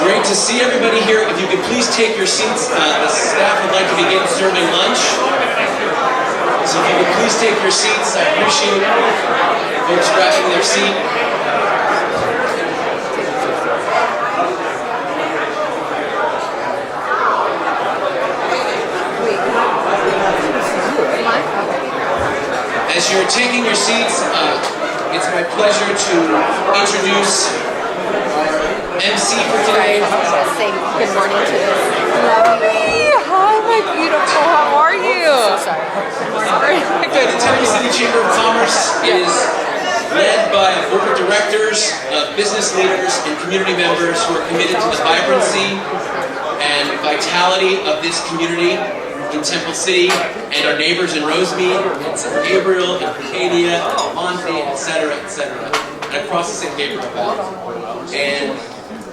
great to see everybody here. If you could please take your seats, the staff would like to begin serving lunch. So if you could please take your seats, I appreciate folks grabbing their seat. As you're taking your seats, it's my pleasure to introduce our MC for today. Say good morning to this lovely. Hi, my beautiful. How are you? Sorry. The Temple City Chamber of Commerce is led by a board of directors, business leaders, and community members who are committed to the vibrancy and vitality of this community in Temple City and our neighbors in Rosemead, and San Gabriel, and Arcadia, and Monte, etc., and across the San Gabriel Valley. And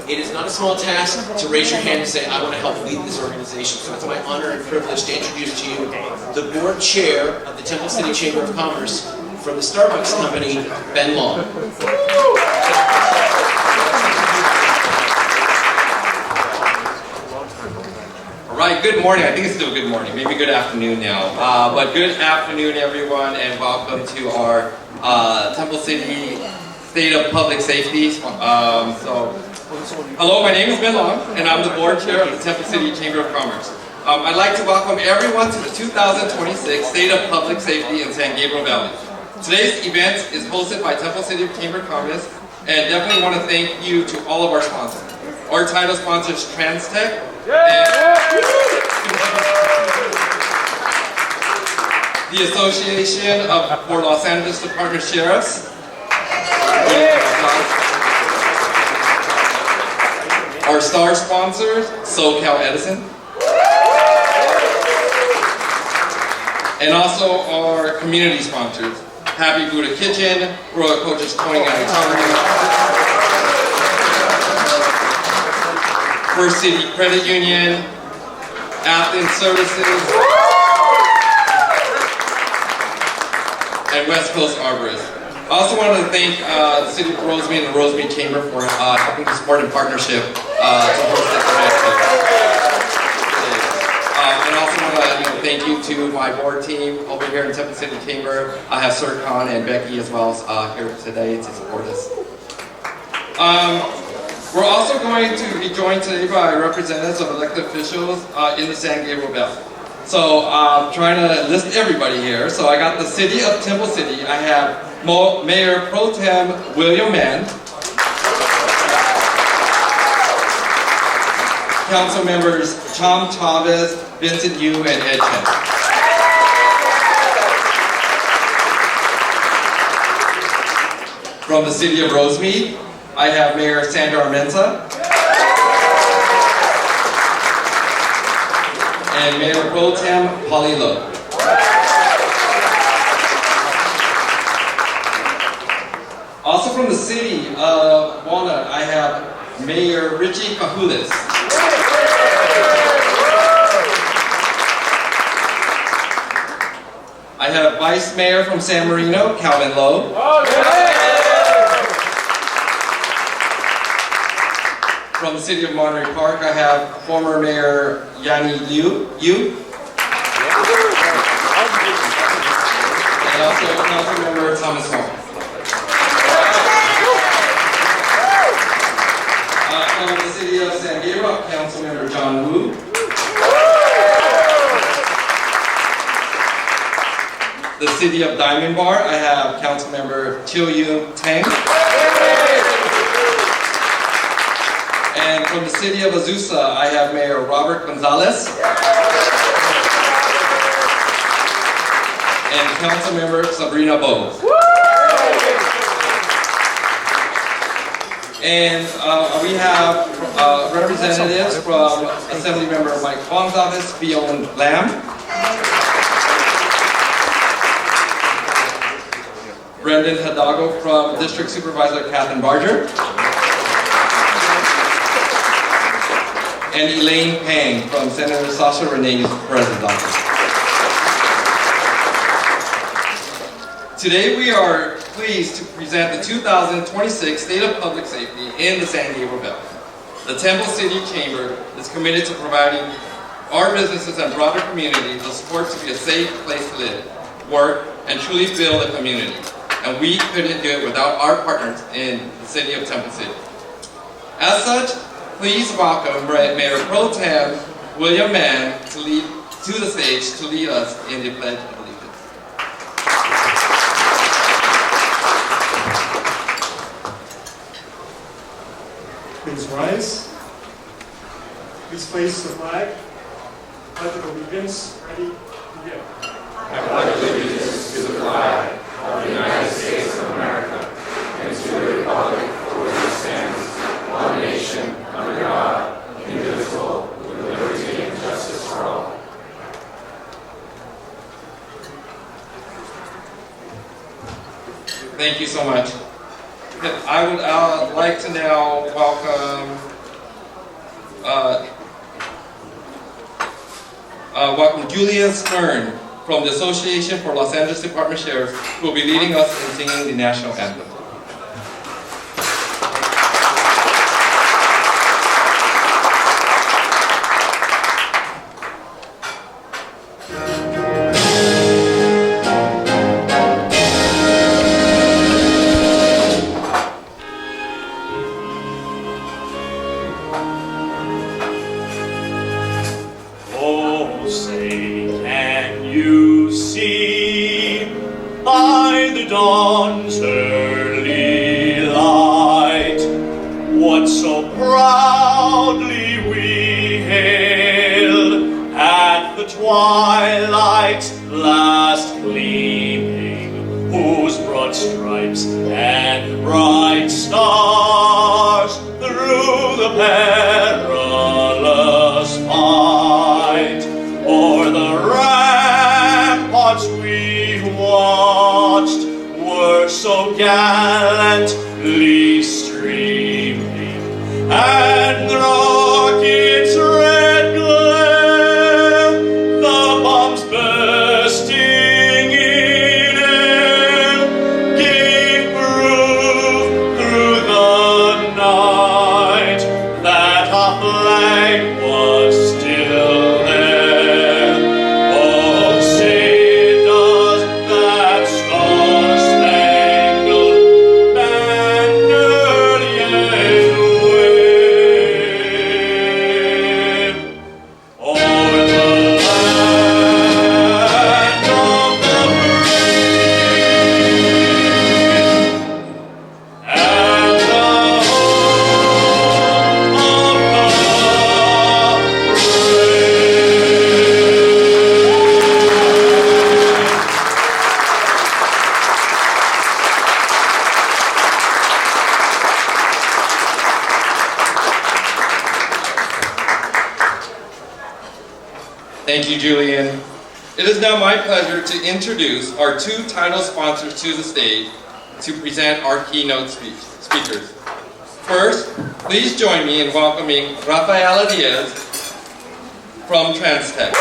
it is not a small task to raise your hand and say, I want to help lead this organization. So it's my honor and privilege to introduce to you the board chair of the Temple City Chamber of Commerce from the Starbucks company, Ben Long. Right, good morning. I think it's still good morning, maybe good afternoon now. But good afternoon, everyone, and welcome to our Temple City State of Public Safety. Hello, my name is Ben Long, and I'm the board chair of the Temple City Chamber of Commerce. I'd like to welcome everyone to the 2026 State of Public Safety in San Gabriel Valley. Today's event is hosted by Temple City Chamber of Commerce, and definitely want to thank you to all of our sponsors. Our title sponsors, TransTech, the Association of for Los Angeles Department of Sheriffs, our star sponsors, SoCal Edison, and also our community sponsors, Happy Buddha Kitchen, Royal Coaches Towing and Retirement, First City Credit Union, Athens Services, and West Coast Arborists. I also wanted to thank the City of Rosemead and the Rosemead Chamber for helping to support in partnership to host this event today. And I also want to thank you to my board team over here in Temple City Chamber. I have Sir Khan and Becky as well here today to support us. We're also going to be joined today by representatives of elected officials in the San Gabriel Valley. So I'm trying to list everybody here. So I got the City of Temple City. I have Mayor Pro Tem William Mann, Council members Tom Chavez, Vincent Yu, and Ed Chen. From the City of Rosemead, I have Mayor Sandra Armenza and Mayor Pro Tem Polly Lowe. Also from the City of Walnut, I have Mayor Richie Cahulis. I have Vice Mayor from San Marino, Calvin Lowe. From the City of Monterey Park, I have former Mayor Yanni Yu. And also Council Member Thomas Hall. From the City of San Gabriel, Council Member John Wu. The City of Diamond Bar, I have Council Member Chiu Yu Tang. And from the City of Azusa, I have Mayor Robert Gonzalez. And Council Member Sabrina Bo. And we have representatives from Assembly Member Mike Fong's office, Fiona Lam. Brendan Hidalgo from District Supervisor Catherine Barger. And Elaine Pang from Senator Sasha Renee's President's office. Today we are pleased to present the 2026 State of Public Safety in the San Gabriel Valley. the Temple City Chamber is committed to providing our businesses and broader community the support to be a safe place to live, work, and truly build a community. And we couldn't do it without our partners in the city of Temple City. As such, please welcome Mayor Pro Tem William Mann to the stage to lead us in the Pledge of Allegiance. Please rise. Please face the flag. Pledge of Allegiance. Ready? Begin. I pledge allegiance to the flag of the United States of America and to the republic for which it stands, one nation, under God, indivisible, with liberty and justice for all. Thank you so much. I would like to now welcome Julia Stern from the Association for Los Angeles Department Sheriffs, who will be leading us in singing the national anthem. Oh, say, can you see by the dawn's early light what so proudly we hailed at the twilight's last gleaming, whose broad stripes and bright stars through the perilous fight o'er the ramparts we watched were so gallantly streaming, and the rocket's red glare, the bombs bursting in air, gave proof through the night that our flag was still there. Oh, say does that star-spangled banner yet wave o'er the land of the free and the home of the Thank you, Julian. It is now my pleasure to introduce our two title sponsors to the stage to present our keynote speakers. First, please join me in welcoming Rafaela Diaz from Transtech.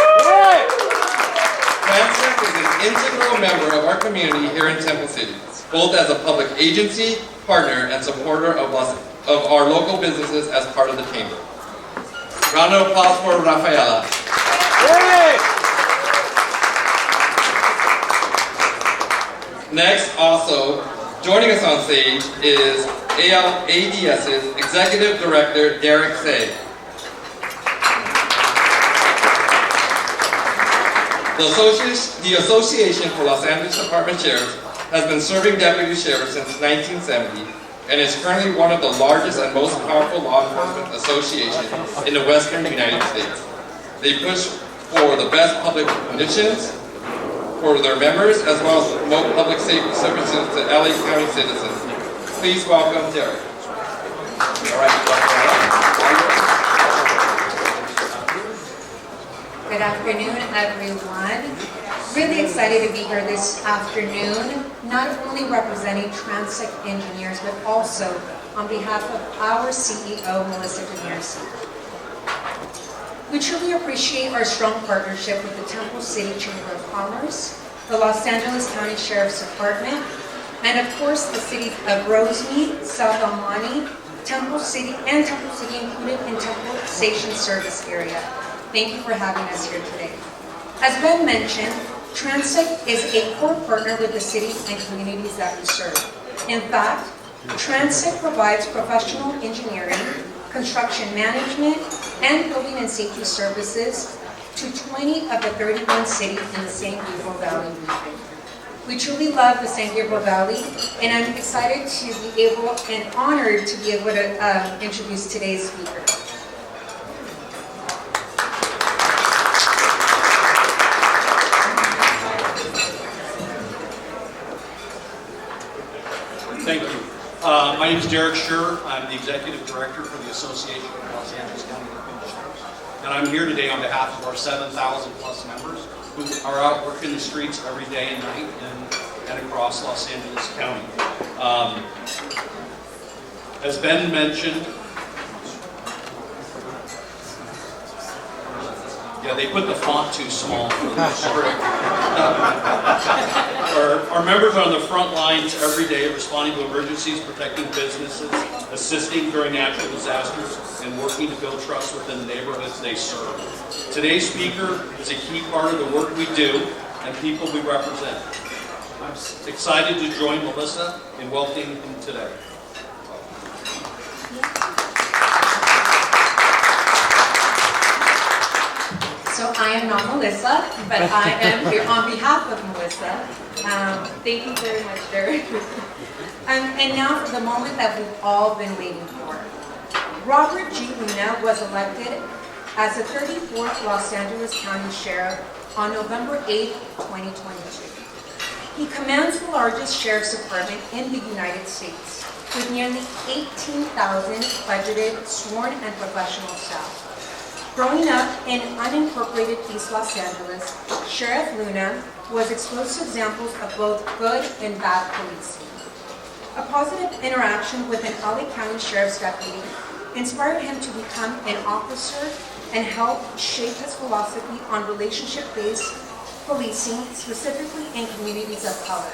Transtech is an integral member of our community here in Temple City, both as a public agency, partner, and supporter of our local businesses as part of the chamber. Round of applause for Rafaela. Next, also, joining us on stage is ADS's Executive Director, Derek Say. The Association for Los Angeles Department Sheriffs has been serving deputy sheriffs since 1970 and is currently one of the largest and most powerful law enforcement associations in the western United States. They push for the best public conditions for their members, as well as promote public safety services to LA County citizens. Please welcome Derek. All right. Good afternoon, everyone. Really excited to be here this afternoon, not only representing Transtech engineers, but also on behalf of our CEO, Melissa Demers. We truly appreciate our strong partnership with the Temple City Chamber of Commerce, the Los Angeles County Sheriff's Department, and of course the cities of Rosemead, South El Monte, Temple City included in Temple Station service area. Thank you for having us here today. As Ben mentioned, Transect is a core partner with the city and communities that we serve. In fact, Transect provides professional engineering, construction management, and building and safety services to 20 of the 31 cities in the San Gabriel Valley region. We truly love the San Gabriel Valley, and I'm excited to be able and honored to be able to introduce today's speaker. Thank you. My name is Derek Schur. I'm the Executive Director for the Association of Los Angeles County Commissioners. And I'm here today on behalf of our 7,000 plus members who are out working the streets every day and night and across Los Angeles County. As Ben mentioned, yeah, they put the font too small for the script. Our members are on the front lines every day responding to emergencies, protecting businesses, assisting during natural disasters, and working to build trust within the neighborhoods they serve. Today's speaker is a key part of the work we do and people we represent. I'm excited to join Melissa in welcoming him today. So I am not Melissa, but I am here on behalf of Melissa. Thank you very much, Derek. And now for the moment that we've all been waiting for. Robert G. Luna was elected as the 34th Los Angeles County Sheriff on November 8, 2022. He commands the largest sheriff's department in the United States, with nearly 18,000 budgeted, sworn, and professional staff. Growing up in unincorporated East Los Angeles, Sheriff Luna was exposed to examples of both good and bad policing. A positive interaction with an LA County Sheriff's deputy inspired him to become an officer and help shape his philosophy on relationship-based policing, specifically in communities of color.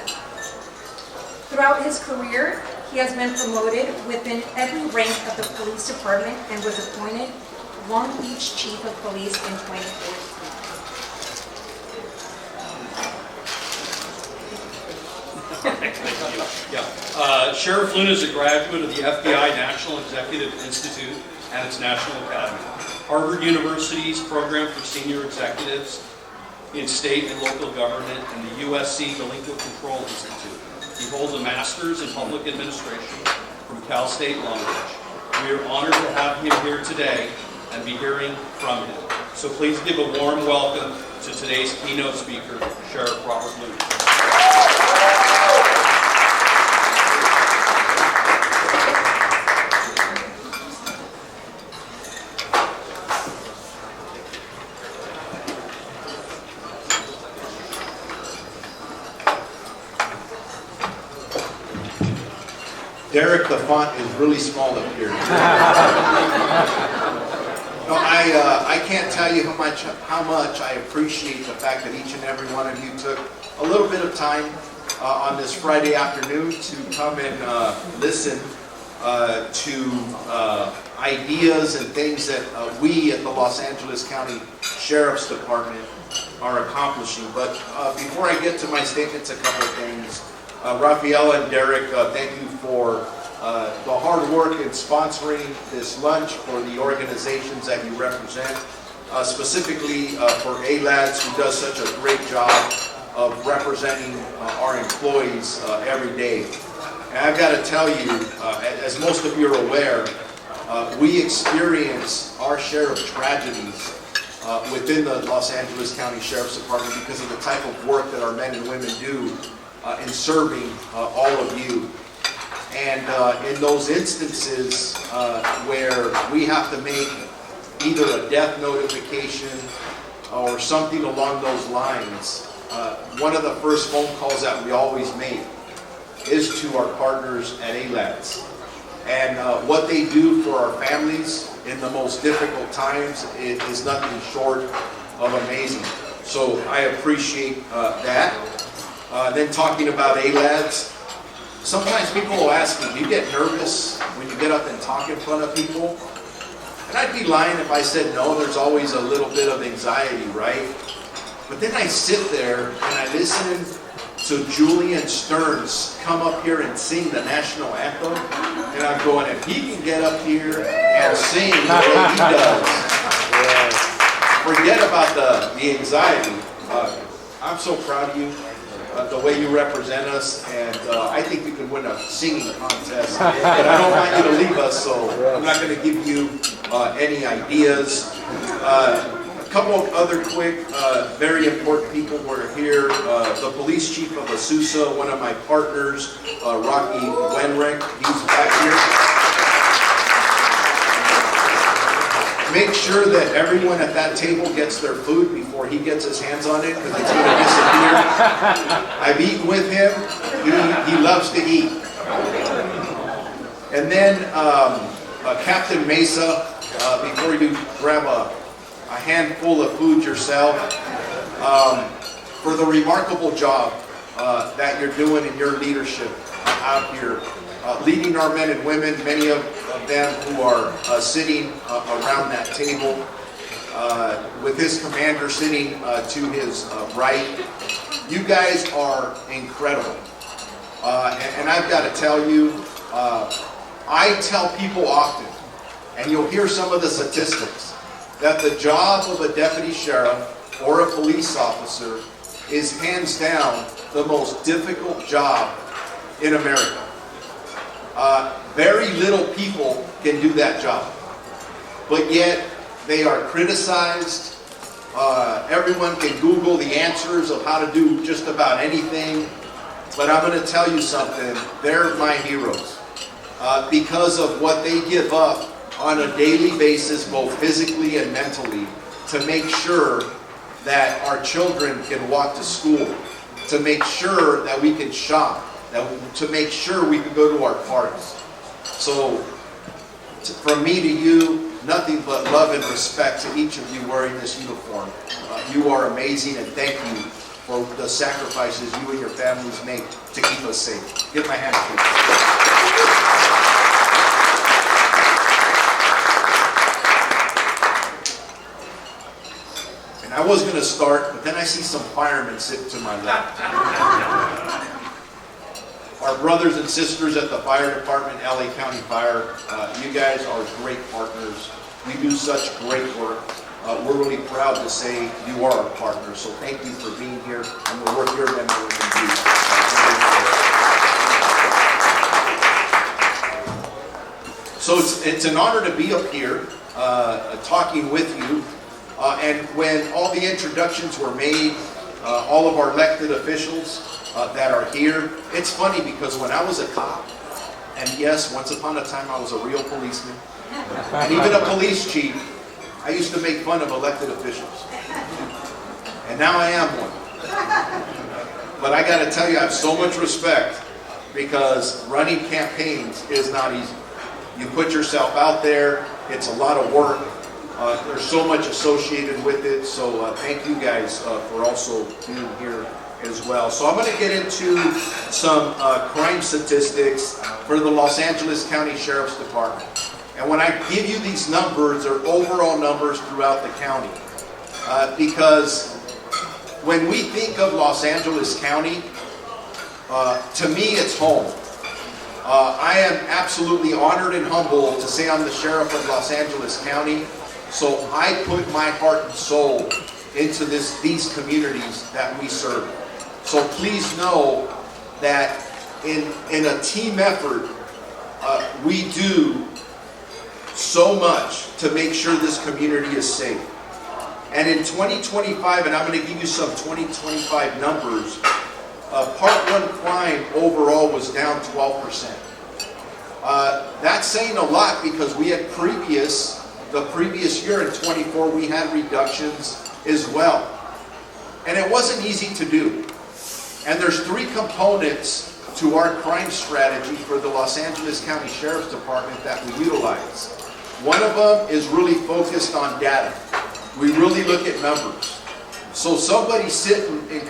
Throughout his career, he has been promoted within every rank of the police department and was appointed Long Beach Chief of Police in 2014. Sheriff Luna is a graduate of the FBI National Executive Institute and its National Academy, Harvard University's Program for Senior Executives in State and Local Government, and the USC Delinquent Control Institute. He holds a Master's in Public Administration from Cal State Long Beach. We are honored to have him here today and be hearing from him. So please give a warm welcome to today's keynote speaker, Sheriff Robert Luna. Derek, the font is really small up here. No, I can't tell you how much I appreciate the fact that each and every one of you took a little bit of time on this Friday afternoon to come and listen to ideas and things that we at the Los Angeles County Sheriff's Department are accomplishing. But before I get to my statements, a couple of things. Rafaela and Derek, thank you for the hard work in sponsoring this lunch for the organizations that you represent, specifically for ALADS, who does such a great job of representing our employees every day. And I've got to tell you, as most of you are aware, we experience our share of tragedies within the Los Angeles County Sheriff's Department because of the type of work that our men and women do in serving all of you. And in those instances where we have to make either a death notification or something along those lines, one of the first phone calls that we always make is to our partners at ALADS. And what they do for our families in the most difficult times is nothing short of amazing. So I appreciate that. Then talking about ALADS, sometimes people will ask me, do you get nervous when you get up and talk in front of people. And I'd be lying if I said no, there's always a little bit of anxiety, right? But then I sit there and I listen to Julian Stearns come up here and sing the national anthem. And I'm going, if he can get up here and sing the way he does, forget about the anxiety. I'm so proud of you, the way you represent us, and I think you can win a singing contest. But I don't want you to leave us, so I'm not going to give you any ideas. A couple of other quick, very important people were here. The police chief of Azusa, one of my partners, Rocky Wenrick, he's back here. Make sure that everyone at that table gets their food before he gets his hands on it, because it's going to disappear. I've eaten with him. He loves to eat. And then Captain Mesa, before you grab a handful of food yourself, for the remarkable job that you're doing in your leadership out here, leading our men and women, many of them who are sitting around that table, with his commander sitting to his right. You guys are incredible. And I've got to tell you, I tell people often, and you'll hear some of the statistics, that the job of a deputy sheriff or a police officer is hands down the most difficult job in America. Very little people can do that job, but yet they are criticized. Everyone can Google the answers of how to do just about anything, but I'm going to tell you something, they're my heroes because of what they give up on a daily basis, both physically and mentally, to make sure that our children can walk to school, to make sure that we can shop, to make sure we can go to our parks. So, from me to you, nothing but love and respect to each of you wearing this uniform. You are amazing, and thank you for the sacrifices you and your families make to keep us safe. Give my hand, please. I was going to start, but then I see some firemen sitting to my left. Our brothers and sisters at the fire department, LA County Fire, you guys are great partners. You do such great work. We're really proud to say you are our partners. So thank you for being here and the work you're going to do. So it's an honor to be up here talking with you. And when all the introductions were made, all of our elected officials that are here, it's funny because when I was a cop, and yes, once upon a time I was a real policeman, and even a police chief, I used to make fun of elected officials. And now I am one. But I got to tell you, I have so much respect because running campaigns is not easy. You put yourself out there, it's a lot of work. There's so much associated with it, so thank you guys for also being here as well. So I'm going to get into some crime statistics for the Los Angeles County Sheriff's Department. And when I give you these numbers, they're overall numbers throughout the county. Because when we think of Los Angeles County, to me it's home. I am absolutely honored and humbled to say I'm the Sheriff of Los Angeles County. So I put my heart and soul into these communities that we serve. So please know that in a team effort, we do so much to make sure this community is safe. And in 2025, and I'm going to give you some 2025 numbers, Part 1 crime overall was down 12%. That's saying a lot because we had the previous year in 24, we had reductions as well. And it wasn't easy to do. And there's 3 components to our crime strategy for the Los Angeles County Sheriff's Department that we utilize. One of them is really focused on data. We really look at numbers. So somebody sitting in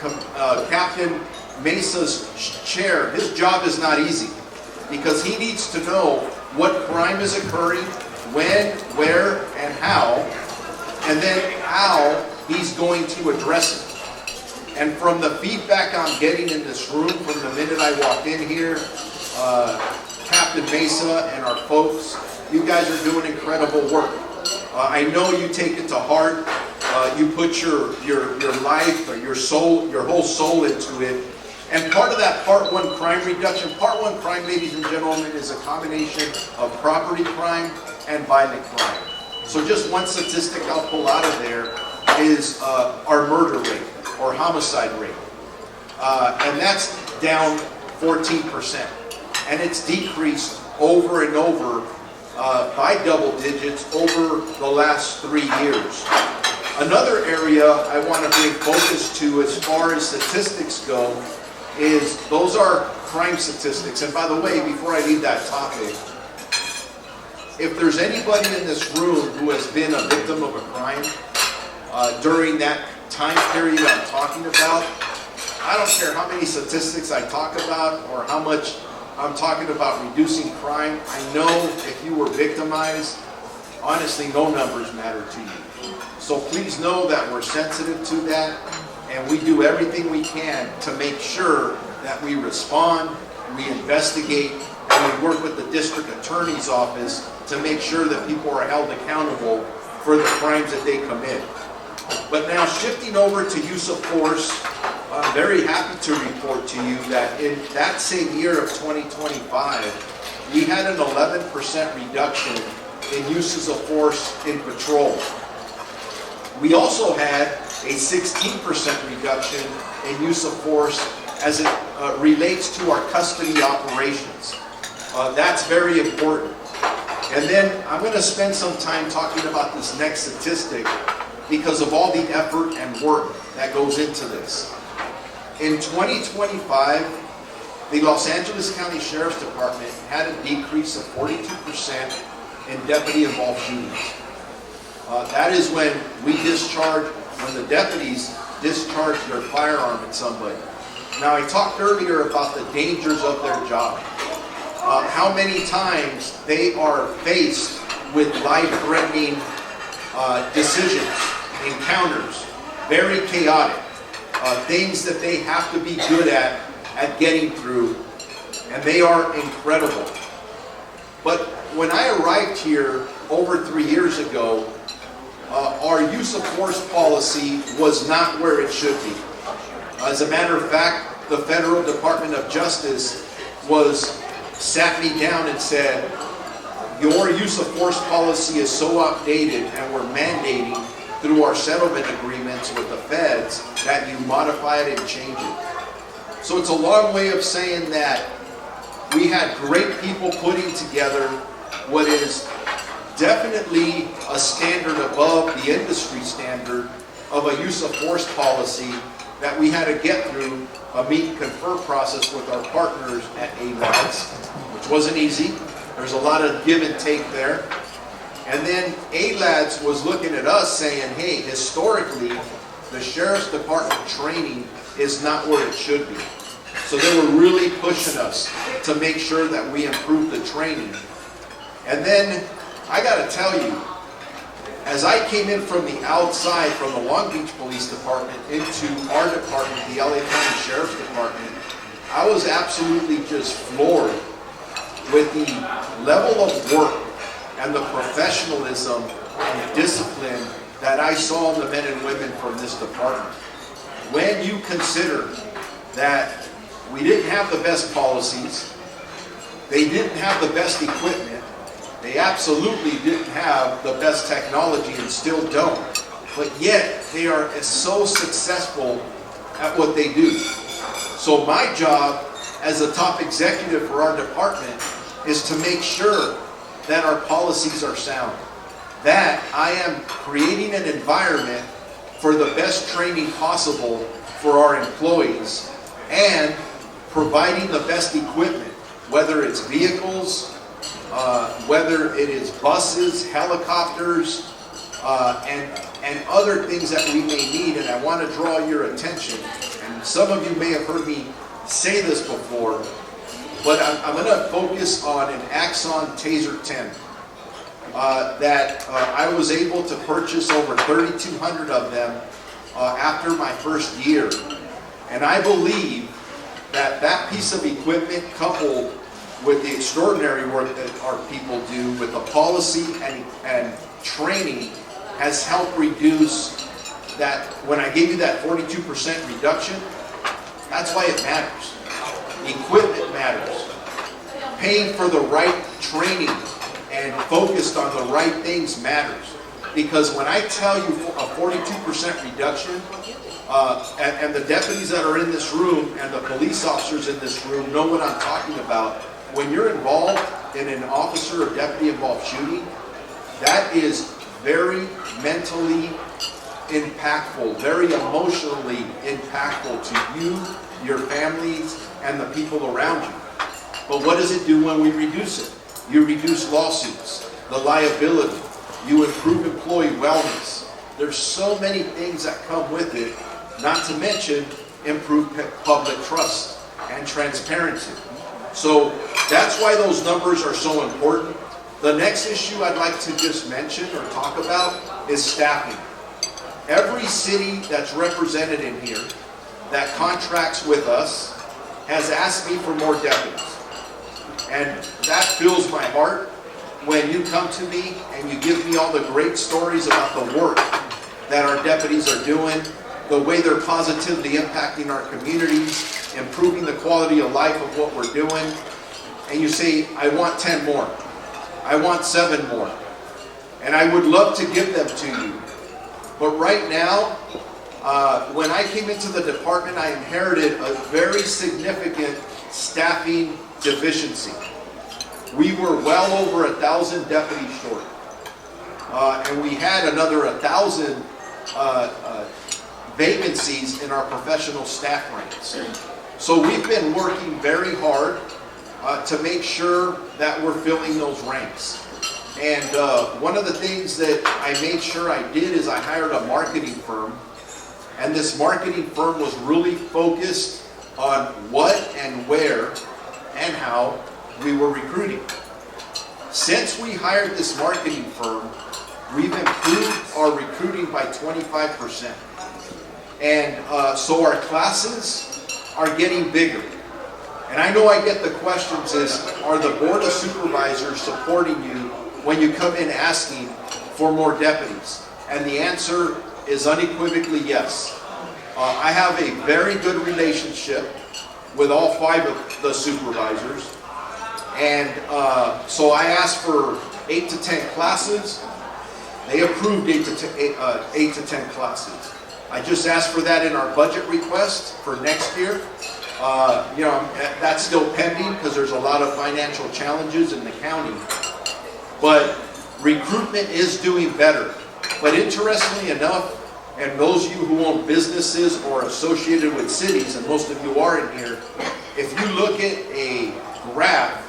Captain Mesa's chair, his job is not easy because he needs to know what crime is occurring, when, where, and how, and then how he's going to address it. And from the feedback I'm getting in this room, from the minute I walked in here, Captain Mesa and our folks, you guys are doing incredible work. I know you take it to heart. You put your life, or your soul, your whole soul into it. And part of that Part 1 crime reduction, Part 1 crime, ladies and gentlemen, is a combination of property crime and violent crime. So just one statistic I'll pull out of there is our murder rate or homicide rate. And that's down 14%. And it's decreased over and over by double digits over the last 3 years. Another area I want to bring focus to as far as statistics go is those are crime statistics. And by the way, before I leave that topic, if there's anybody in this room who has been a victim of a crime during that time period I'm talking about, I don't care how many statistics I talk about or how much I'm talking about reducing crime. I know if you were victimized, honestly, no numbers matter to you. So please know that we're sensitive to that, and we do everything we can to make sure that we respond, we investigate, and we work with the district attorney's office to make sure that people are held accountable for the crimes that they commit. But now shifting over to use of force, I'm very happy to report to you that in that same year of 2025, we had an 11% reduction in uses of force in patrol. We also had a 16% reduction in use of force as it relates to our custody operations. That's very important. And then I'm going to spend some time talking about this next statistic because of all the effort and work that goes into this. In 2025, the Los Angeles County Sheriff's Department had a decrease of 42% in deputy-involved shootings. That is when the deputies discharge their firearm at somebody. Now, I talked earlier about the dangers of their job. How many times they are faced with life-threatening decisions, encounters, very chaotic, things that they have to be good at getting through, and they are incredible. But when I arrived here over 3 years ago, our use of force policy was not where it should be. As a matter of fact, the Federal Department of Justice sat me down and said, your use of force policy is so outdated and we're mandating through our settlement agreements with the feds that you modify it and change it. So it's a long way of saying that we had great people putting together what is definitely a standard above the industry standard of a use of force policy that we had to get through a meet and confer process with our partners at ALADS, which wasn't easy. There's a lot of give and take there. And then ALADS was looking at us saying, hey, historically, the Sheriff's Department training is not where it should be. So they were really pushing us to make sure that we improve the training. And then, I got to tell you, as I came in from the outside, from the Long Beach Police Department into our department, the LA County Sheriff's Department, I was absolutely just floored with the level of work and the professionalism and discipline that I saw in the men and women from this department. When you consider that we didn't have the best policies, they didn't have the best equipment, they absolutely didn't have the best technology and still don't, but yet they are so successful at what they do. So my job as a top executive for our department is to make sure that our policies are sound, that I am creating an environment for the best training possible for our employees and providing the best equipment, whether it's vehicles, whether it is buses, helicopters, and other things that we may need. And I want to draw your attention, and some of you may have heard me say this before, but I'm going to focus on an Axon Taser 10 that I was able to purchase over 3,200 of them after my first year. And I believe that that piece of equipment, coupled with the extraordinary work that our people do with the policy and training, has helped reduce that. When I gave you that 42% reduction, that's why it matters. Equipment matters. Paying for the right training and focused on the right things matters. Because when I tell you a 42% reduction, and the deputies that are in this room and the police officers in this room know what I'm talking about, when you're involved in an officer or deputy involved shooting, that is very mentally impactful, very emotionally impactful to you, your families, and the people around you. But what does it do when we reduce it? You reduce lawsuits, the liability, you improve employee wellness. There's so many things that come with it, not to mention improve public trust and transparency. So that's why those numbers are so important. The next issue I'd like to just mention or talk about is staffing. Every city that's represented in here that contracts with us has asked me for more deputies. And that fills my heart when you come to me and you give me all the great stories about the work that our deputies are doing, the way they're positively impacting our communities, improving the quality of life of what we're doing. And you say, I want 10 more. I want 7 more. And I would love to give them to you. But right now, when I came into the department, I inherited a very significant staffing deficiency. We were well over 1,000 deputies short. And we had another 1,000 vacancies in our professional staff ranks. So we've been working very hard to make sure that we're filling those ranks. And one of the things that I made sure I did is I hired a marketing firm. And this marketing firm was really focused on what and where and how we were recruiting. Since we hired this marketing firm, we've improved our recruiting by 25%. And so our classes are getting bigger. And I know I get the questions is, are the Board of Supervisors supporting you when you come in asking for more deputies? And the answer is unequivocally yes. I have a very good relationship with all 5 of the supervisors. And so I asked for 8 to 10 classes. They approved 8 to 10 classes. I just asked for that in our budget request for next year. That's still pending because there's a lot of financial challenges in the county. But recruitment is doing better. But interestingly enough, and those of you who own businesses or associated with cities, and most of you are in here, if you look at a graph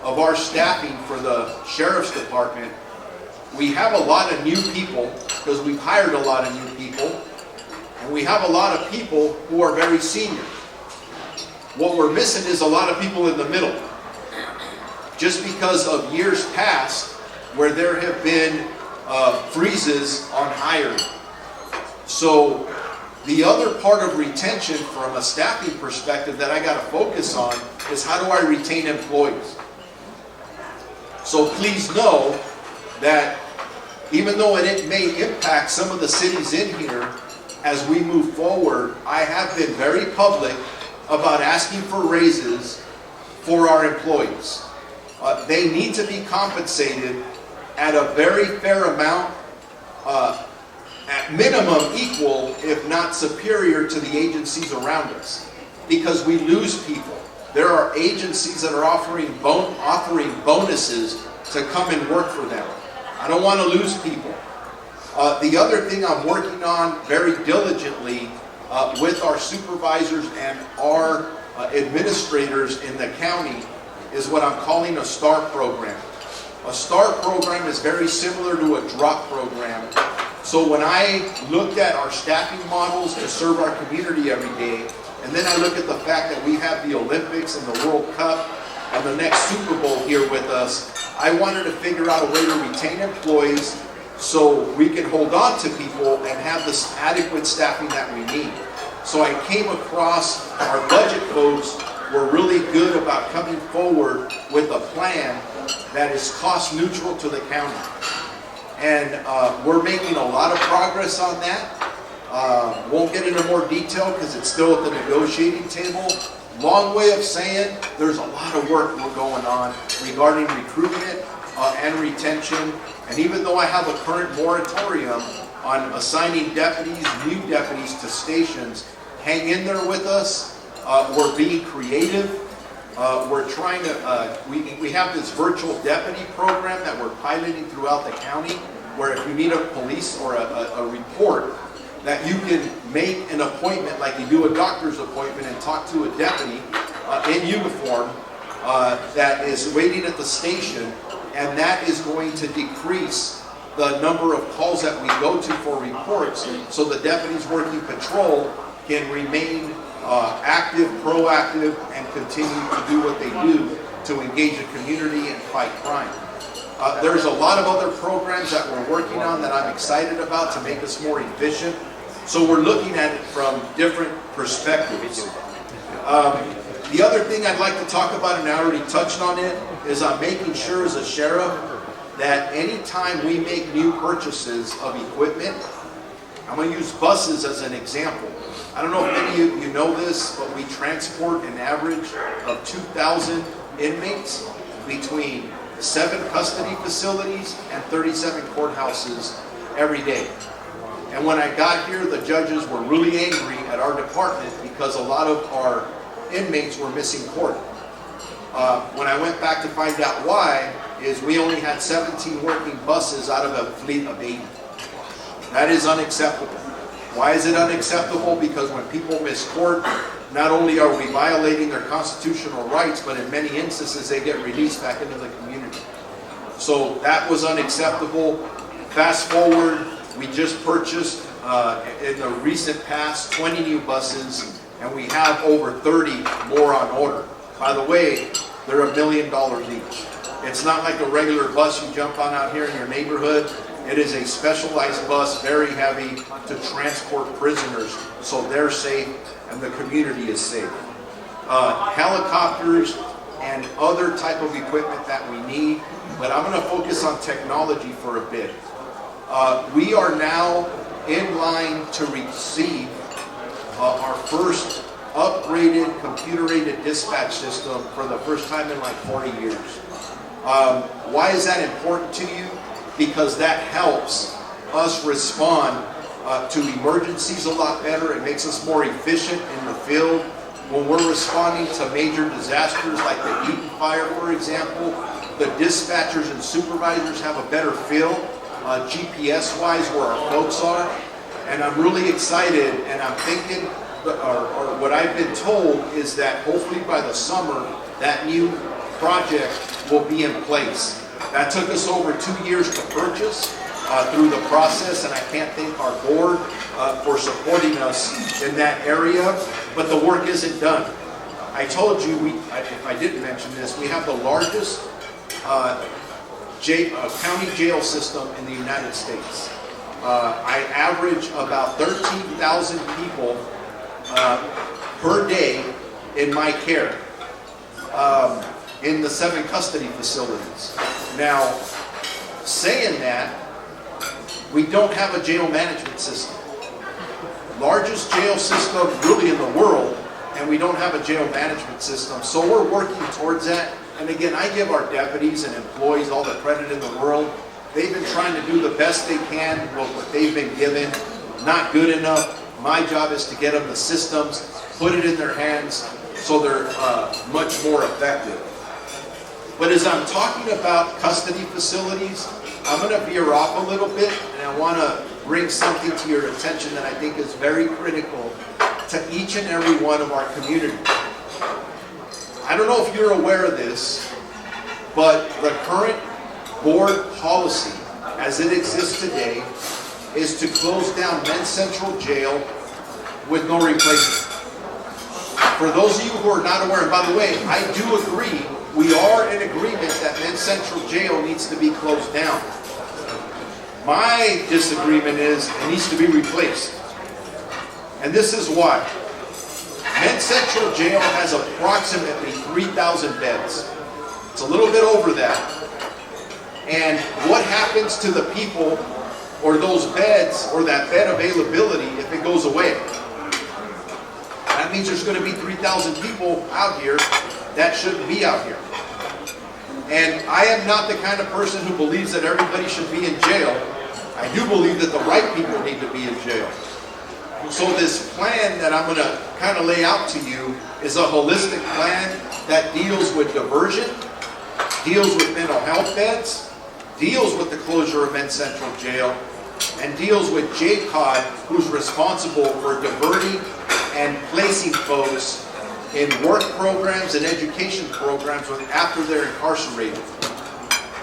of our staffing for the Sheriff's Department, we have a lot of new people because we've hired a lot of new people, and we have a lot of people who are very senior. What we're missing is a lot of people in the middle. Just because of years past where there have been freezes on hiring. So the other part of retention from a staffing perspective that I got to focus on is how do I retain employees? So please know that even though it may impact some of the cities in here as we move forward, I have been very public about asking for raises for our employees. They need to be compensated at a very fair amount, at minimum equal, if not superior to the agencies around us, because we lose people. There are agencies that are offering bonuses to come and work for them. I don't want to lose people. The other thing I'm working on very diligently with our supervisors and our administrators in the county is what I'm calling a STAR program. A STAR program is very similar to a DROP program. So when I looked at our staffing models to serve our community every day, and then I look at the fact that we have the Olympics and the World Cup, on the next Super Bowl here with us, I wanted to figure out a way to retain employees so we can hold on to people and have this adequate staffing that we need. So I came across our budget folks were really good about coming forward with a plan that is cost neutral to the county. And we're making a lot of progress on that. Won't get into more detail because it's still at the negotiating table. Long way of saying there's a lot of work we're going on regarding recruitment and retention. And even though I have a current moratorium on assigning deputies, new deputies to stations, hang in there with us. We're being creative. We're trying to, we have this virtual deputy program that we're piloting throughout the county, where if you need a police or a report, that you can make an appointment like you do a doctor's appointment and talk to a deputy in uniform that is waiting at the station, and that is going to decrease the number of calls that we go to for reports, so the deputies working patrol can remain active, proactive, and continue to do what they do to engage the community and fight crime. There's a lot of other programs that we're working on that I'm excited about to make us more efficient. So we're looking at it from different perspectives. The other thing I'd like to talk about, and I already touched on it, is I'm making sure as a sheriff that anytime we make new purchases of equipment, I'm going to use buses as an example. I don't know if many of you know this, but we transport an average of 2,000 inmates between 7 custody facilities and 37 courthouses every day. And when I got here, the judges were really angry at our department because a lot of our inmates were missing court. When I went back to find out why, is we only had 17 working buses out of a fleet of 80. That is unacceptable. Why is it unacceptable? Because when people miss court, not only are we violating their constitutional rights, but in many instances they get released back into the community. So that was unacceptable. Fast forward, we just purchased in the recent past 20 new buses, and we have over 30 more on order. By the way, they're $1 million each. It's not like a regular bus you jump on out here in your neighborhood. It is a specialized bus, very heavy, to transport prisoners so they're safe and the community is safe. Helicopters and other type of equipment that we need, but I'm going to focus on technology for a bit. We are now in line to receive our first upgraded computer-aided dispatch system for the first time in like 40 years. Why is that important to you? Because that helps us respond to emergencies a lot better. It makes us more efficient in the field. When we're responding to major disasters like the Eaton fire, for example, the dispatchers and supervisors have a better feel GPS-wise where our folks are. And I'm really excited, and I'm thinking, or what I've been told is that hopefully by the summer, that new project will be in place. That took us over 2 years to purchase through the process, and I can't thank our board for supporting us in that area, but the work isn't done. I told you, if I didn't mention this, we have the largest county jail system in the United States. I average about 13,000 people per day in my care in the 7 custody facilities. Now, saying that, we don't have a jail management system. Largest jail system really in the world, and we don't have a jail management system. So we're working towards that. And again, I give our deputies and employees all the credit in the world. They've been trying to do the best they can with what they've been given. Not good enough. My job is to get them the systems, put it in their hands so they're much more effective. But as I'm talking about custody facilities, I'm going to veer off a little bit, and I want to bring something to your attention that I think is very critical to each and every one of our communities. I don't know if you're aware of this, but the current board policy as it exists today is to close down Men's Central Jail with no replacement. For those of you who are not aware, and by the way, I do agree we are in agreement that Men's Central Jail needs to be closed down. My disagreement is it needs to be replaced. And this is why. Men's Central Jail has approximately 3,000 beds. It's a little bit over that. And what happens to the people or those beds or that bed availability if it goes away? That means there's going to be 3,000 people out here that shouldn't be out here. And I am not the kind of person who believes that everybody should be in jail. I do believe that the right people need to be in jail. So this plan that I'm going to kind of lay out to you is a holistic plan that deals with diversion, deals with mental health beds, deals with the closure of Men's Central Jail, and deals with JCOD, who's responsible for diverting and placing folks in work programs and education programs after they're incarcerated.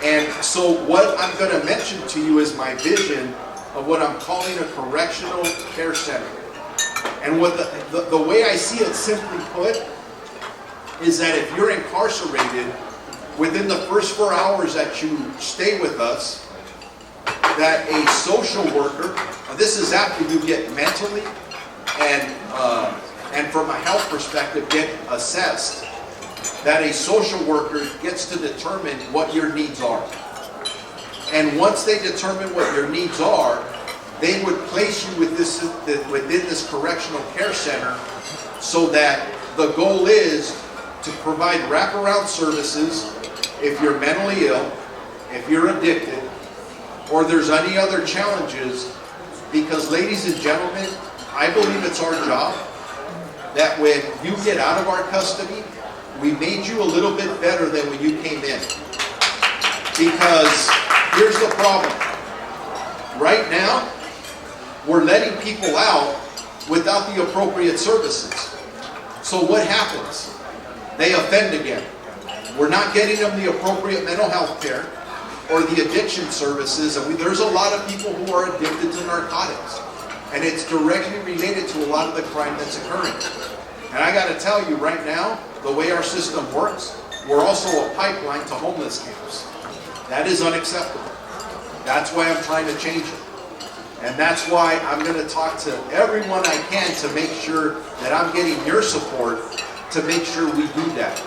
And so what I'm going to mention to you is my vision of what I'm calling a correctional care center. And what the way I see it, simply put, is that if you're incarcerated, within the first 4 hours that you stay with us, that a social worker, this is after you get mentally and from a health perspective get assessed, that a social worker gets to determine what your needs are. And once they determine what your needs are, they would place you within this correctional care center, so that the goal is to provide wraparound services if you're mentally ill, if you're addicted, or there's any other challenges. Because, ladies and gentlemen, I believe it's our job that when you get out of our custody, we made you a little bit better than when you came in. Because here's the problem. Right now, we're letting people out without the appropriate services. So what happens? They offend again. We're not getting them the appropriate mental health care or the addiction services. And there's a lot of people who are addicted to narcotics. And it's directly related to a lot of the crime that's occurring. And I got to tell you right now, the way our system works, we're also a pipeline to homeless camps. That is unacceptable. That's why I'm trying to change it. And that's why I'm going to talk to everyone I can to make sure that I'm getting your support to make sure we do that.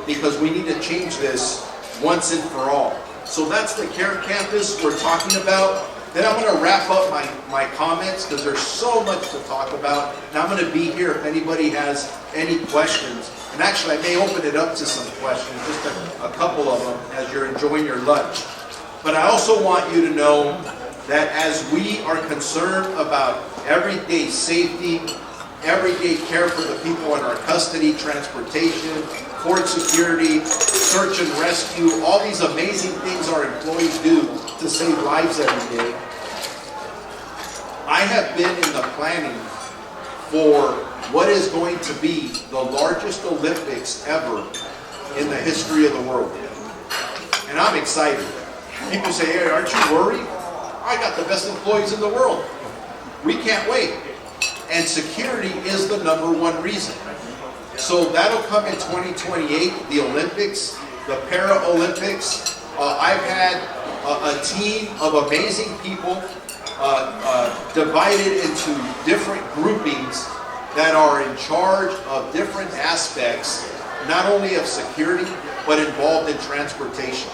Because we need to change this once and for all. So that's the Care Campus we're talking about. Then I'm going to wrap up my comments because there's so much to talk about. And I'm going to be here if anybody has any questions. And actually, I may open it up to some questions, just a couple of them as you're enjoying your lunch. But I also want you to know that as we are concerned about everyday safety, everyday care for the people in our custody, transportation, court security, search and rescue, all these amazing things our employees do to save lives every day. I have been in the planning for what is going to be the largest Olympics ever in the history of the world. And I'm excited. People say, hey, aren't you worried? I got the best employees in the world. We can't wait. And security is the #1 reason. So that'll come in 2028, the Olympics, the Paralympics. I've had a team of amazing people divided into different groupings that are in charge of different aspects, not only of security, but involved in transportation.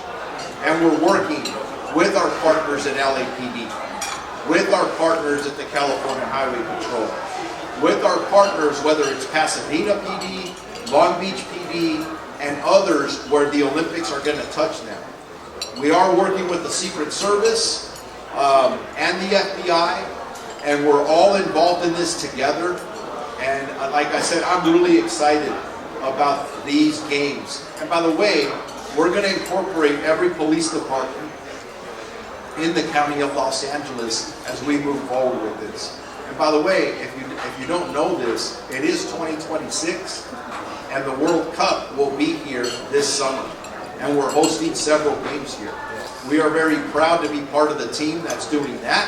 And we're working with our partners at LAPD, with our partners at the California Highway Patrol, with our partners, whether it's Pasadena PD, Long Beach PD, and others where the Olympics are going to touch them. We are working with the Secret Service and the FBI, and we're all involved in this together. And like I said, I'm really excited about these games. And by the way, we're going to incorporate every police department in the county of Los Angeles as we move forward with this. And by the way, if you don't know this, it is 2026, and the World Cup will be here this summer. And we're hosting several games here. We are very proud to be part of the team that's doing that.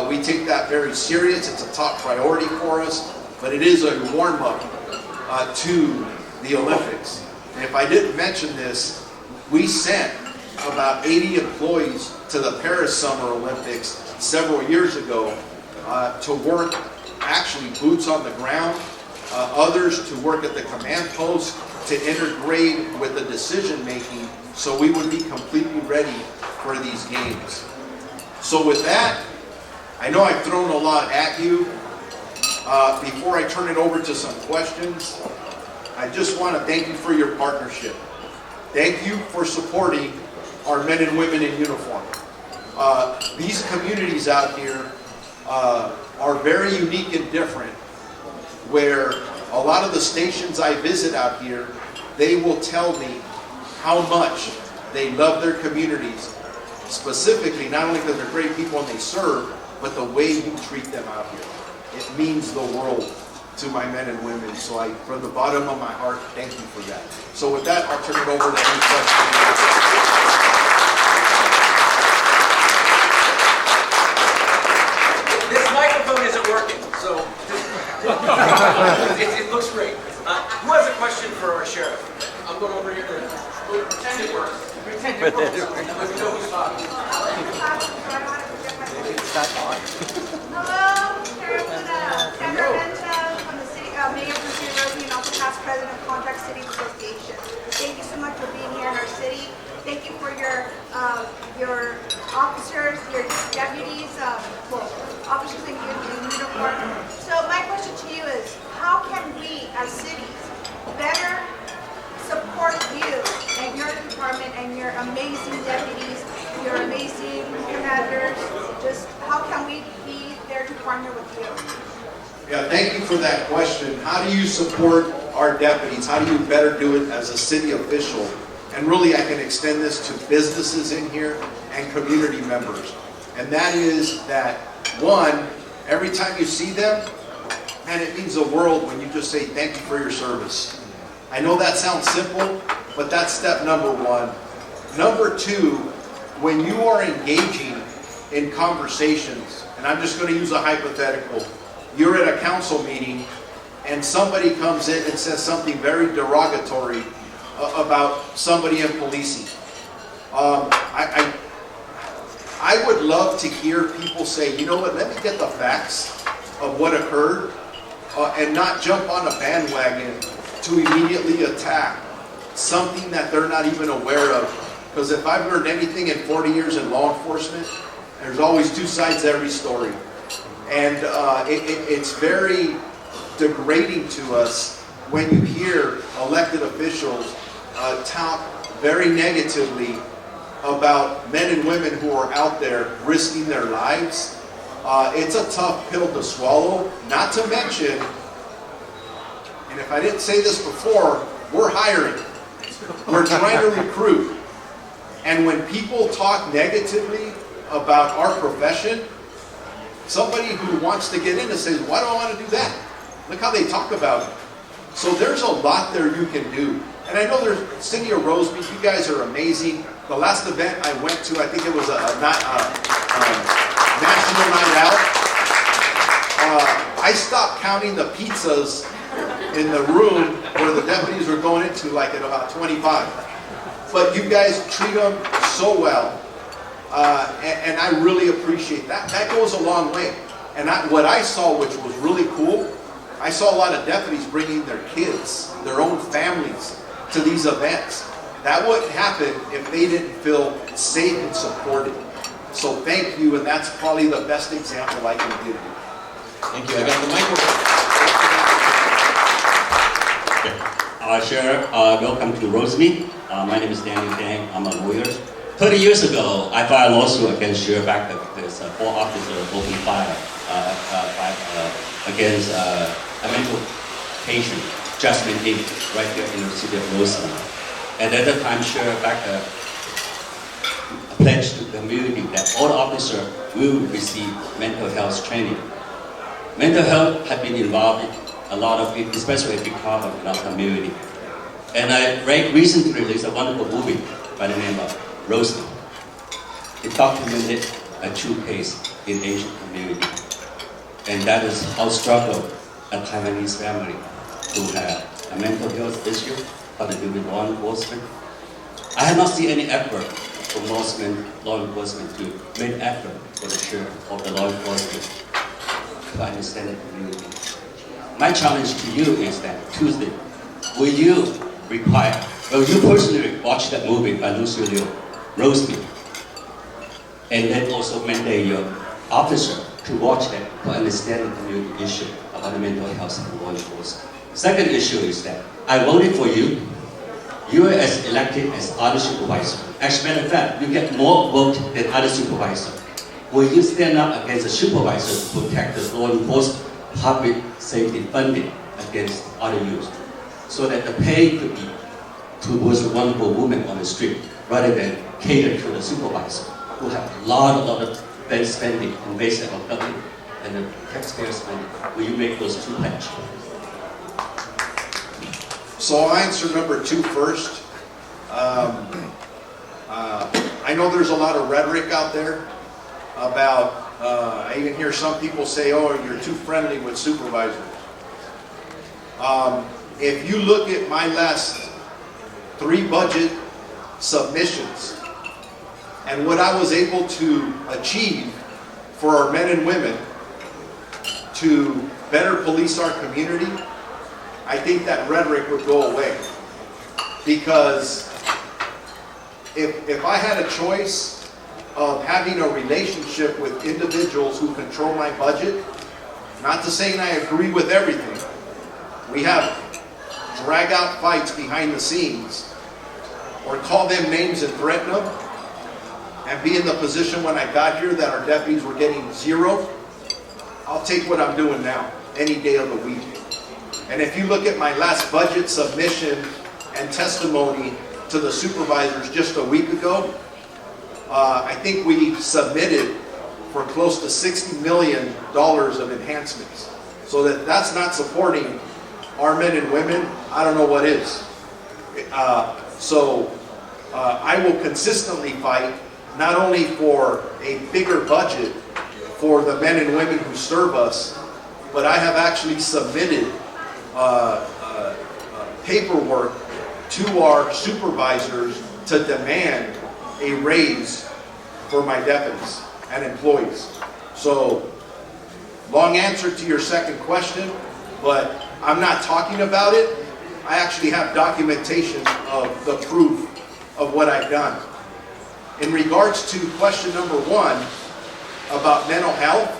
We take that very serious. It's a top priority for us, but it is a warm-up to the Olympics. And if I didn't mention this, we sent about 80 employees to the Paris Summer Olympics several years ago to work, actually boots on the ground, others to work at the command post, to integrate with the decision making so we would be completely ready for these games. So with that, I know I've thrown a lot at you. Before I turn it over to some questions, I just want to thank you for your partnership. Thank you for supporting our men and women in uniform. These communities out here are very unique and different, where a lot of the stations I visit out here, they will tell me how much they love their communities, specifically not only because they're great people and they serve, but the way you treat them out here. It means the world to my men and women. So from the bottom of my heart, thank you for that. So with that, I'll turn it over to any questions. This microphone isn't working, so it looks great. Who has a question for our sheriff? I'm going over here to pretend it works. Pretend it works. Let me know who's talking. Hello, Sheriff Sacramento from the city, Mayor from the City of Rosemead, and also past president of Contract City Association. Thank you so much for being here in our city. Thank you for your officers, your deputies, officers in uniform. So my question to you is, how can we as cities better support you and your department and your amazing deputies, your amazing commanders? Just how can we be there to partner with you? Yeah, thank you for that question. How do you support our deputies? How do you better do it as a city official? And really, I can extend this to businesses in here and community members. And that is that, one, every time you see them, man, it means the world when you just say thank you for your service. I know that sounds simple, but that's step number one. Number two, when you are engaging in conversations, and I'm just going to use a hypothetical, you're at a council meeting and somebody comes in and says something very derogatory about somebody in policing. I would love to hear people say, you know what, let me get the facts of what occurred and not jump on a bandwagon to immediately attack something that they're not even aware of. Because if I've learned anything in 40 years in law enforcement, there's always two sides to every story. And it's very degrading to us when you hear elected officials talk very negatively about men and women who are out there risking their lives. It's a tough pill to swallow, not to mention, and if I didn't say this before, we're hiring. We're trying to recruit. And when people talk negatively about our profession, somebody who wants to get in and says, why do I want to do that? Look how they talk about it. So there's a lot there you can do. And I know there's City of Rosemead, you guys are amazing. The last event I went to, I think it was a national night out. I stopped counting the pizzas in the room where the deputies were going into, like at about 25. But you guys treat them so well. And I really appreciate that. That goes a long way. And what I saw, which was really cool, I saw a lot of deputies bringing their kids, their own families, to these events. That wouldn't happen if they didn't feel safe and supported. So thank you, and that's probably the best example I can give you. Thank you. I got the microphone. Sheriff, welcome to Rosemead. My name is Daniel Dang. I'm a lawyer. 30 years ago, I filed a lawsuit against Sheriff Backer because 4 officers opened fire against a mental patient, Jasmine King, right here in the city of Rosemead. And at the time, Sheriff Backer pledged to the community that all officers will receive mental health training. Mental health has been involved in a lot of it, especially a big problem in our community. And I recently released a wonderful movie by the name of Rosemead. It documented a true case in Asian community. And that is how struggle a Taiwanese family who have a mental health issue got to do with law enforcement. I have not seen any effort from law enforcement to make effort for the sheriff or the law enforcement to understand the community. My challenge to you is that Tuesday, will you personally watch that movie by Lucio Liu, Rosemary, and then also mandate your officer to watch that to understand the community issue about the mental health and law enforcement. Second issue is that I voted for you. You are as elected as other supervisor. As a matter of fact, you get more votes than other supervisor. Will you stand up against the supervisor to protect the law enforcement public safety funding against other youth, so that the pay could be towards the wonderful women on the street rather than cater to the supervisor who have a lot of bank spending and basic of government and the taxpayer spending? Will you make those two pledges? So I'll answer number 2 first. I know there's a lot of rhetoric out there about, I even hear some people say, oh, you're too friendly with supervisors. If you look at my last 3 budget submissions and what I was able to achieve for our men and women to better police our community, I think that rhetoric would go away. Because if I had a choice of having a relationship with individuals who control my budget, not to say I agree with everything, we have drag out fights behind the scenes, or call them names and threaten them, and be in the position when I got here that our deputies were getting 0, I'll take what I'm doing now, any day of the week. And if you look at my last budget submission and testimony to the supervisors just a week ago, I think we submitted for close to $60 million of enhancements. So that's not supporting our men and women, I don't know what is. I will consistently fight not only for a bigger budget for the men and women who serve us, but I have actually submitted paperwork to our supervisors to demand a raise for my deputies and employees. So, long answer to your second question, but I'm not talking about it. I actually have documentation of the proof of what I've done. In regards to question number 1 about mental health,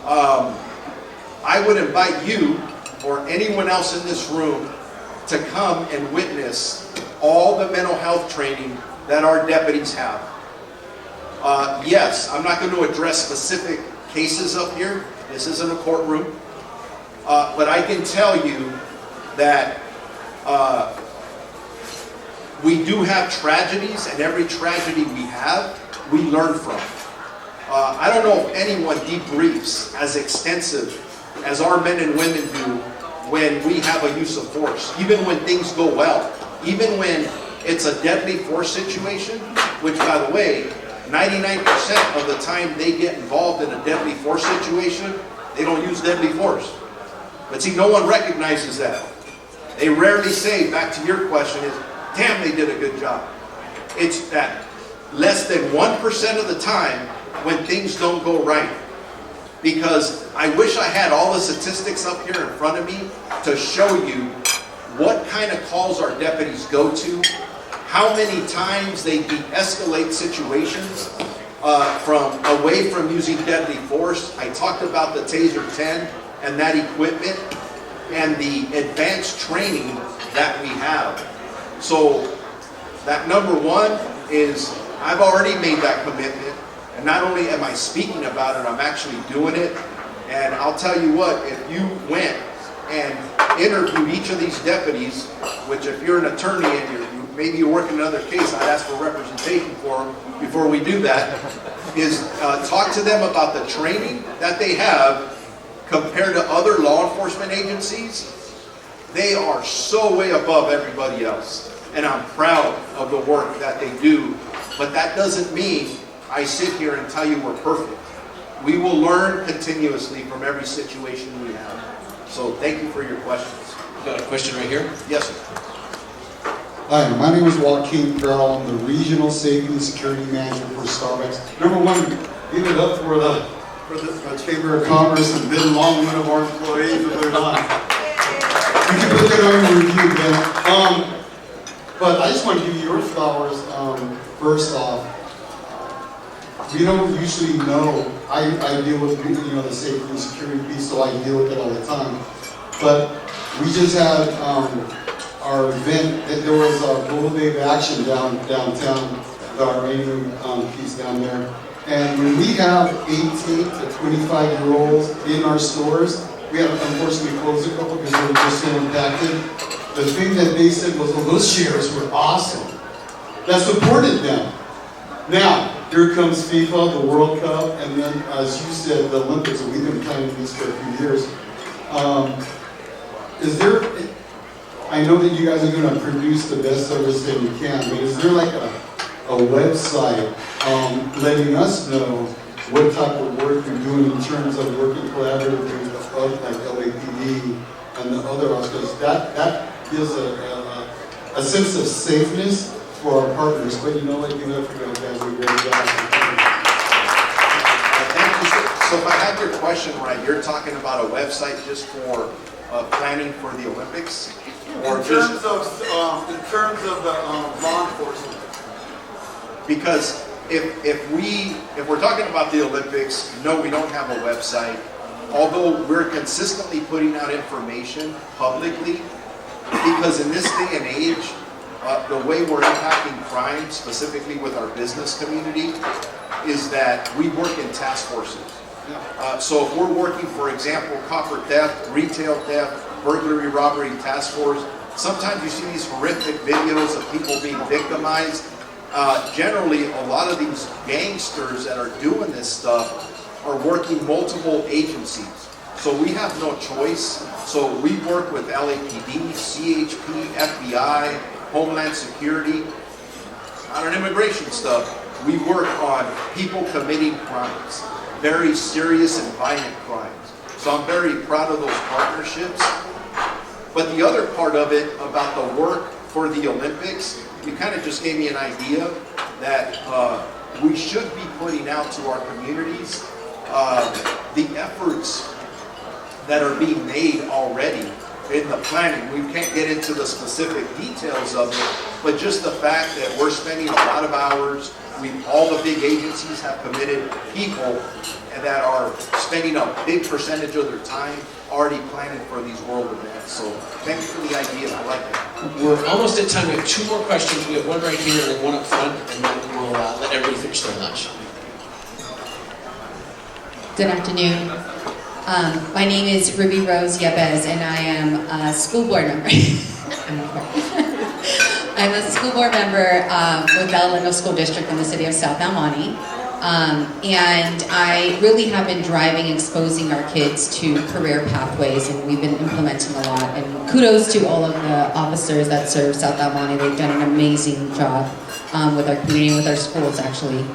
I would invite you or anyone else in this room to come and witness all the mental health training that our deputies have. Yes, I'm not going to address specific cases up here. This isn't a courtroom. But I can tell you that we do have tragedies, and every tragedy we have, we learn from. I don't know if anyone debriefs as extensive as our men and women do when we have a use of force, even when things go well, even when it's a deadly force situation, which, by the way, 99% of the time they get involved in a deadly force situation, they don't use deadly force. But see, no one recognizes that. They rarely say, back to your question, is, damn, they did a good job. It's that less than 1% of the time when things don't go right. Because I wish I had all the statistics up here in front of me to show you what kind of calls our deputies go to, how many times they de-escalate situations from away from using deadly force. I talked about the Taser 10 and that equipment and the advanced training that we have. So that number 1 is I've already made that commitment, and not only am I speaking about it, I'm actually doing it. And I'll tell you what, if you went and interviewed each of these deputies, which if you're an attorney and maybe you're working another case, I'd ask for representation for them before we do that, is talk to them about the training that they have compared to other law enforcement agencies. They are so way above everybody else. And I'm proud of the work that they do. But that doesn't mean I sit here and tell you we're perfect. We will learn continuously from every situation we have. So thank you for your questions. Got a question right here? Yes, sir. Hi, my name is Joaquin Carroll. I'm the Regional Safety and Security Manager for Starbucks. Number one, give it up for the Chamber of Commerce and Ben Long, one of our employees, if they're not. You can put that on your review, Ben. But I just want to give you your flowers. First off, we don't usually know. I deal with the safety and security piece, so I deal with it all the time. But we just had our event. There was a Global Day of Action downtown, the Iranian piece down there. And when we have 18 to 25-year-olds in our stores, we have to unfortunately close a couple because they were just so impacted. The thing that they said was, well, those chairs were awesome. That supported them. Now, here comes FIFA, the World Cup, and then, as you said, the Olympics, and we've been planning this for a few years. I know that you guys are going to produce the best service that you can, but is there like a website letting us know what type of work you're doing in terms of working collaboratively with like LAPD and the other officers? That gives a sense of safeness for our partners. But you know what, give it up for those guys who are great guys. Thank you. So if I had your question right, you're talking about a website just for planning for the Olympics? Or in terms of the law enforcement. Because if we're talking about the Olympics, no, we don't have a website. Although we're consistently putting out information publicly, because in this day and age, the way we're impacting crime, specifically with our business community, is that we work in task forces. So if we're working, for example, copper theft, retail theft, burglary, robbery task force, sometimes you see these horrific videos of people being victimized. Generally, a lot of these gangsters that are doing this stuff are working multiple agencies. So we have no choice. So we work with LAPD, CHP, FBI, Homeland Security. On immigration stuff, we work on people committing crimes, very serious and violent crimes. So I'm very proud of those partnerships. But the other part of it about the work for the Olympics, you kind of just gave me an idea that we should be putting out to our communities the efforts that are being made already in the planning. We can't get into the specific details of it, but just the fact that we're spending a lot of hours, all the big agencies have committed people that are spending a big percentage of their time already planning for these world events. So thanks for the idea. I like that. We're almost at time. We have two more questions. We have one right here and then one up front, and then we'll let everybody finish their lunch. Good afternoon. My name is Ruby Rose Yepes, and I am a school board member. I'm a school board member with Bella Linda School District in the city of South El Monte. And I really have been driving, exposing our kids to career pathways, and we've been implementing a lot. And kudos to all of the officers that serve South El Monte. They've done an amazing job with our community, with our schools, actually.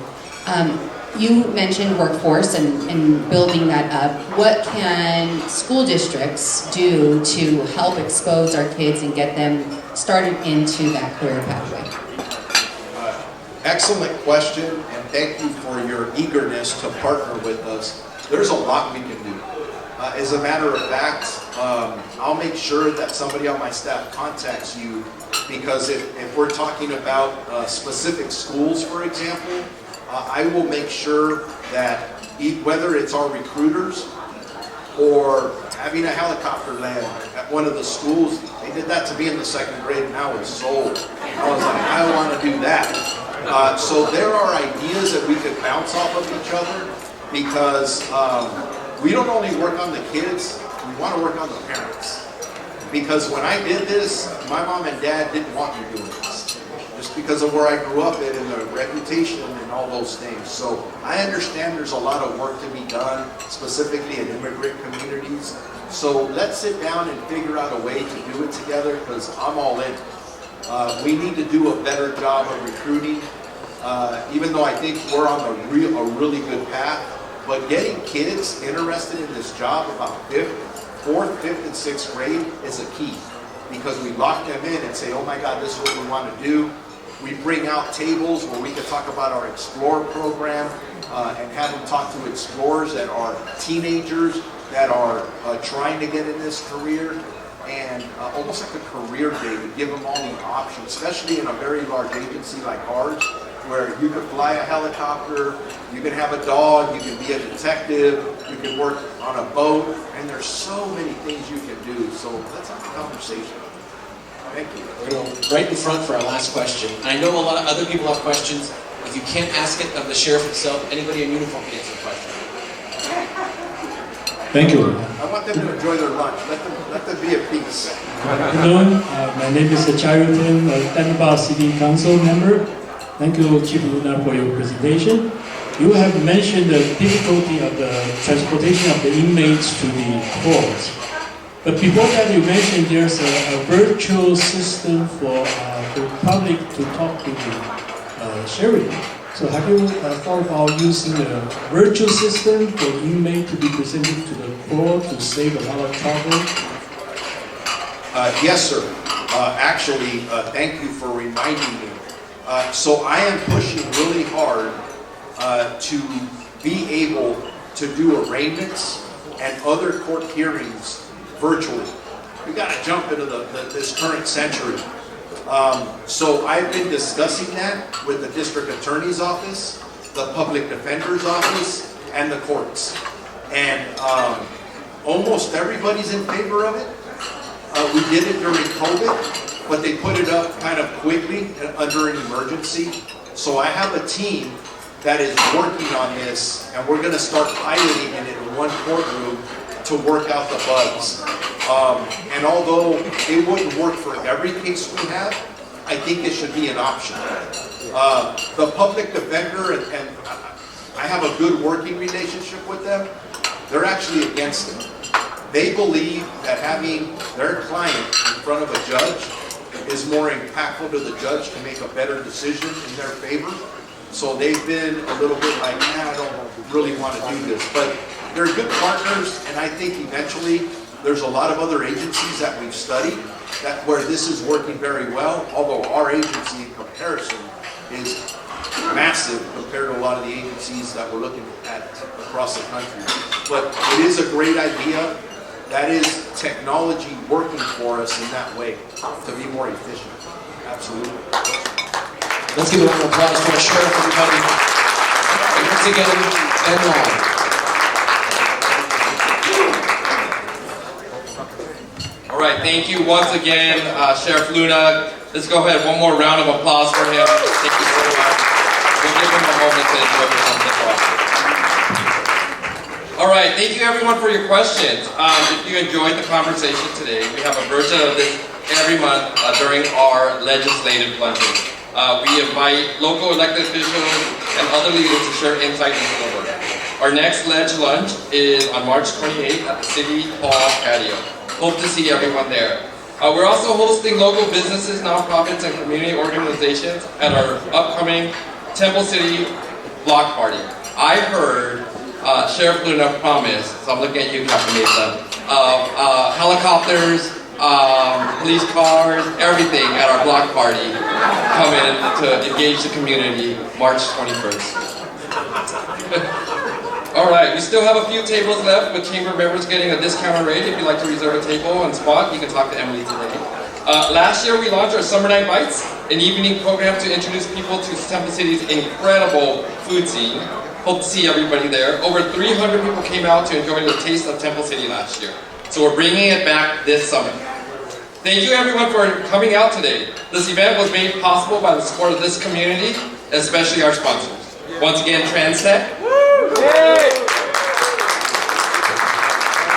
You mentioned workforce and building that up. What can school districts do to help expose our kids and get them started into that career pathway? Excellent question, and thank you for your eagerness to partner with us. There's a lot we can do. As a matter of fact, I'll make sure that somebody on my staff contacts you, because if we're talking about specific schools, for example, I will make sure that whether it's our recruiters or having a helicopter land at one of the schools, they did that to me in the second grade, and I was sold. I was like, I want to do that. So there are ideas that we could bounce off of each other, because we don't only work on the kids, we want to work on the parents. Because when I did this, my mom and dad didn't want me doing this, just because of where I grew up in and the reputation and all those things. So I understand there's a lot of work to be done, specifically in immigrant communities. So let's sit down and figure out a way to do it together, because I'm all in. We need to do a better job of recruiting, even though I think we're on a really good path. But getting kids interested in this job about 4th, 5th, and 6th grade is a key. because we lock them in and say, oh my God, this is what we want to do. We bring out tables where we can talk about our Explore program and have them talk to explorers that are teenagers that are trying to get in this career, and almost like a career day to give them all the options, especially in a very large agency like ours, where you can fly a helicopter, you can have a dog, you can be a detective, you can work on a boat, and there's so many things you can do. So let's have a conversation. Thank you. We're going to go right in front for our last question. And I know a lot of other people have questions. If you can't ask it of the sheriff himself, anybody in uniform can answer the question. Thank you. I want them to enjoy their lunch. Let them be at peace. Good afternoon. My name is Chariton, Tampa City Council member. Thank you, Chief Luna, for your presentation. You have mentioned the difficulty of the transportation of the inmates to the court. But before that, you mentioned there's a virtual system for the public to talk to the sheriff. So have you thought about using a virtual system for the inmate to be presented to the court to save a lot of trouble? Yes, sir. Actually, thank you for reminding me. So I am pushing really hard to be able to do arraignments and other court hearings virtually. We got to jump into this current century. So I've been discussing that with the district attorney's office, the public defender's office, and the courts. And almost everybody's in favor of it. We did it during COVID, but they put it up kind of quickly under an emergency. So I have a team that is working on this, and we're going to start piloting it in one courtroom to work out the bugs. And although it wouldn't work for every case we have, I think it should be an option. The public defender, and I have a good working relationship with them, they're actually against it. They believe that having their client in front of a judge is more impactful to the judge to make a better decision in their favor. So they've been a little bit like, I don't really want to do this. But they're good partners, and I think eventually there's a lot of other agencies that we've studied where this is working very well, although our agency in comparison is massive compared to a lot of the agencies that we're looking at across the country. But it is a great idea. That is technology working for us in that way to be more efficient. Absolutely. Let's give a round of applause for our sheriff, everybody. And once again, Ben Long. All right, thank you once again, Sheriff Luna. Let's go ahead, one more round of applause for him. Thank you so much. We'll give him a moment to enjoy the talk. All right, thank you everyone for your questions. If you enjoyed the conversation today, we have a version of this every month during our legislative luncheon. We invite local elected officials and other leaders to share insight into the work. Our next Ledge Lunch is on March 28th at the City Hall patio. Hope to see everyone there. We're also hosting local businesses, nonprofits, and community organizations at our upcoming Temple City block party. I heard Sheriff Luna promise, so I'm looking at you, Captain Mesa, helicopters, police cars, everything at our block party coming to engage the community March 21st. All right, we still have a few tables left with chamber members getting a discounted rate. If you'd like to reserve a table and spot, you can talk to Emily today. Last year we launched our Summer Night Bites, an evening program to introduce people to Temple City's incredible food scene. Hope to see everybody there. Over 300 people came out to enjoy the taste of Temple City last year. So we're bringing it back this summer. Thank you everyone for coming out today. This event was made possible by the support of this community, especially our sponsors. Once again, Transtech,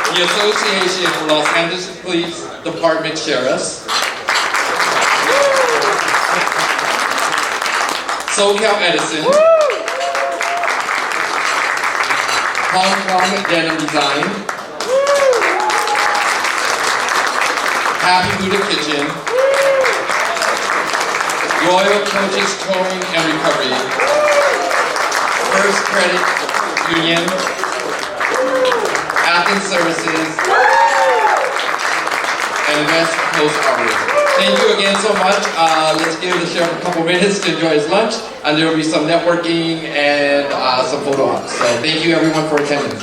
the Association for Los Angeles Police Department Sheriffs, SoCal Edison, Hong Kong Denim Design, Happy Buddha Kitchen, Royal Coaches Towing and Recovery, First Credit Union, Athens Services, and West Coast Arborist. Thank you again so much. Let's give the sheriff a couple minutes to enjoy his lunch, and there will be some networking and some photo ops. So thank you everyone for attending.